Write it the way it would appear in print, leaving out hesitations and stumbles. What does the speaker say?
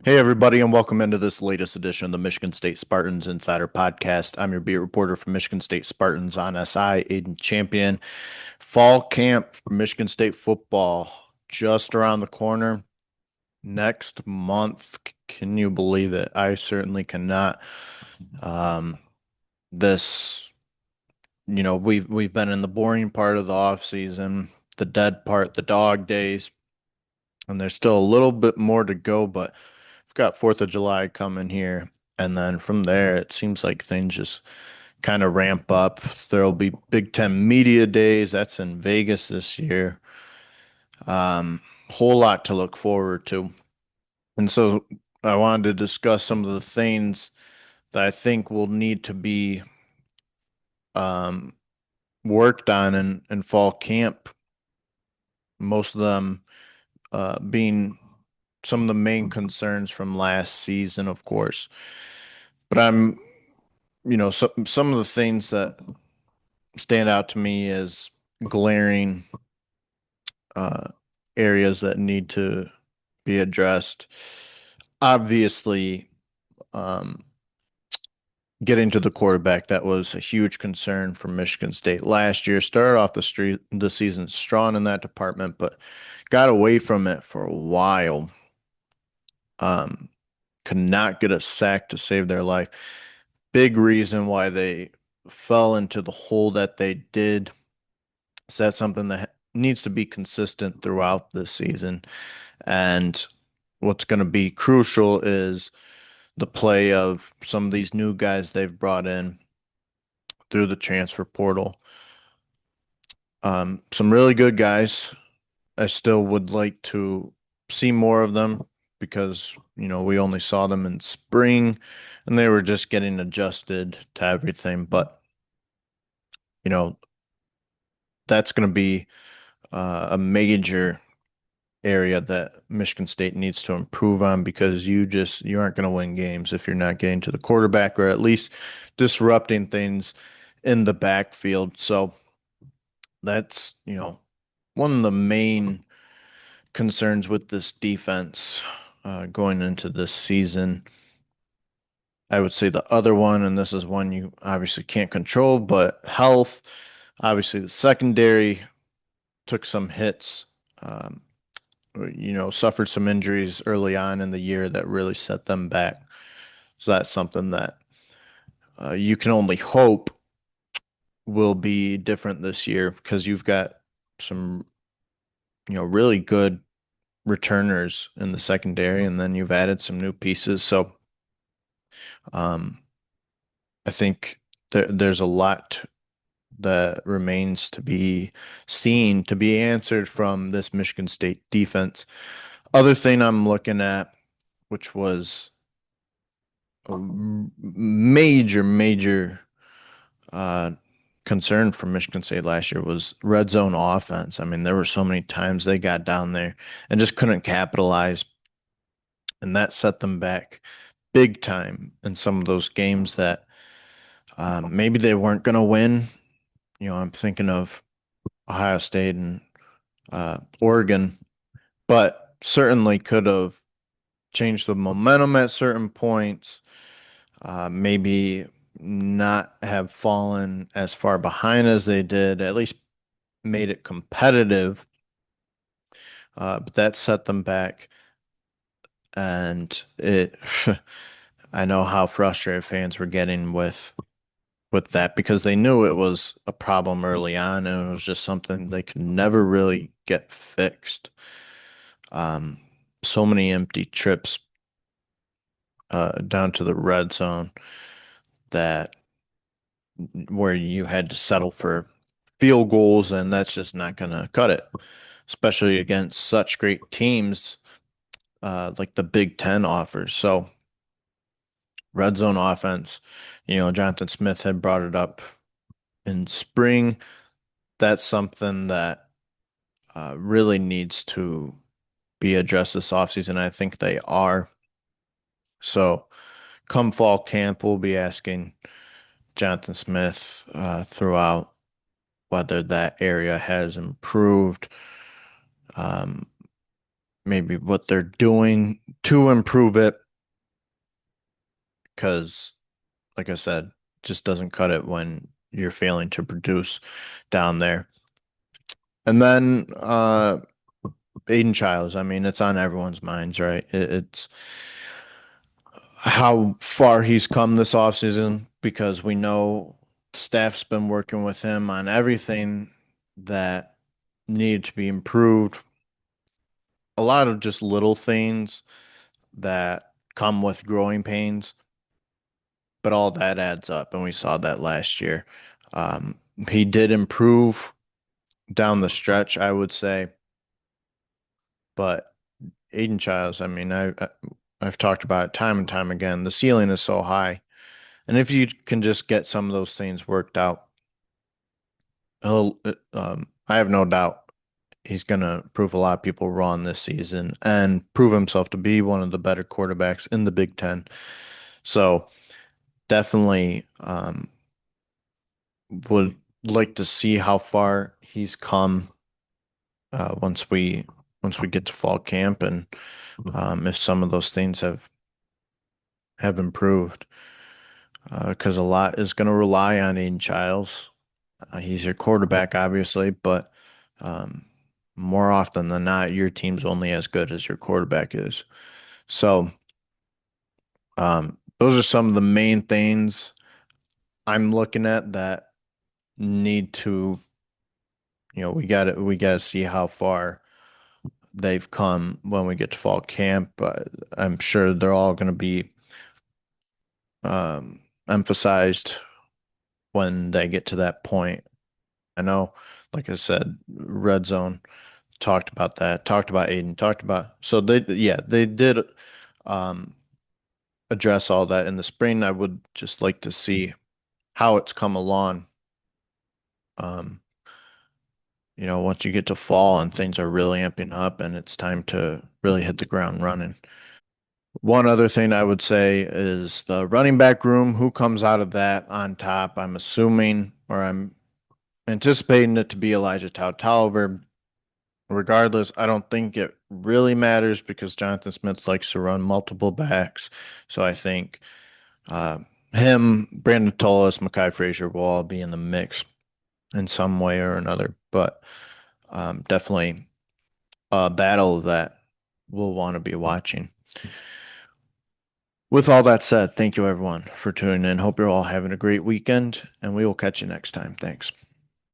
Hey, everybody, and welcome into this latest edition of the Michigan State Spartans Insider Podcast. I'm your beat reporter from Michigan State Spartans on SI, Aiden Champion. Fall camp for Michigan State football just around the corner next month. Can you believe it? I certainly cannot. Um, this, we've been in the boring part of the off season, the dead part, the dog days, and there's still a little bit more to go, but we've got 4th of July coming here. And then from there, it seems like things just kind of ramp up. There'll be Big Ten Media Days. That's in Vegas this year. Whole lot to look forward to. And so I wanted to discuss some of the things that I think will need to be um, worked on in fall camp. Most of them being some of the main concerns from last season, of course. But some of the things that stand out to me as glaring uh, areas that need to be addressed. Obviously, um, getting to the quarterback, that was a huge concern for Michigan State last year. Started off the season strong in that department, but got away from it for a while. Um, could not get a sack to save their life. Big reason why they fell into the hole that they did. So that's something that needs to be consistent throughout this season. And what's going to be crucial is the play of some of these new guys they've brought in through the transfer portal. Some really good guys. I still would like to see more of them because, we only saw them in spring and they were just getting adjusted to everything. But, you know, that's going to be a major area that Michigan State needs to improve on because you aren't going to win games if you're not getting to the quarterback or at least disrupting things in the backfield. So that's, one of the main concerns with this defense going into this season. I would say the other one, and this is one you obviously can't control, but health. Obviously, the secondary took some hits. Um, suffered some injuries early on in the year that really set them back. So that's something that you can only hope will be different this year because you've got some, really good returners in the secondary, and then you've added some new pieces. So um, I think there's a lot that remains to be seen, to be answered from this Michigan State defense. Other thing I'm looking at, which was a major uh, concern for Michigan State last year was red zone offense. I mean, there were so many times they got down there and just couldn't capitalize, and that set them back big time in some of those games that maybe they weren't going to win. I'm thinking of Ohio State and Oregon, but certainly could have changed the momentum at certain points. Maybe not have fallen as far behind as they did, at least made it competitive, but that set them back. And I know how frustrated fans were getting with that because they knew it was a problem early on and it was just something they could never really get fixed. Um, so many empty trips down to the red zone that where you had to settle for field goals, and that's just not going to cut it, especially against such great teams like the Big Ten offers. So, red zone offense, Jonathan Smith had brought it up in spring. That's something that really needs to be addressed this offseason. I think they are. So, come fall camp, we'll be asking Jonathan Smith throughout whether that area has improved. Um, maybe what they're doing to improve it. Because, like I said, just doesn't cut it when you're failing to produce down there. And then Aiden Childs, I mean, it's on everyone's minds, right? It's how far he's come this offseason because we know staff's been working with him on everything that needed to be improved. A lot of just little things that come with growing pains, but all that adds up, and we saw that last year. Um, he did improve down the stretch, I would say, but Aiden Childs, I mean, I've talked about it time and time again. The ceiling is so high, and if you can just get some of those things worked out, I have no doubt he's gonna prove a lot of people wrong this season and prove himself to be one of the better quarterbacks in the Big Ten. So definitely, would like to see how far he's come once we get to fall camp and if some of those things have improved because a lot is going to rely on Aiden Childs. He's your quarterback, obviously, but um, more often than not, your team's only as good as your quarterback is. So those are some of the main things I'm looking at that need to, we got to see how far they've come when we get to fall camp. I'm sure they're all going to be emphasized when they get to that point. I know, like I said, red zone talked about that, talked about Aiden, talked about so they did um, address all that in the spring. I would just like to see how it's come along. Um, once you get to fall and things are really amping up and it's time to really hit the ground running. One other thing I would say is the running back room. Who comes out of that on top? I'm assuming, or I'm anticipating it to be Elijah Tauber. Regardless, I don't think it really matters because Jonathan Smith likes to run multiple backs. So I think uh, him, Brandon Tollis, Mekhi Frazier will all be in the mix in some way or another. But definitely a battle that we'll want to be watching. With all that said, thank you everyone for tuning in. Hope you're all having a great weekend, and we will catch you next time. Thanks.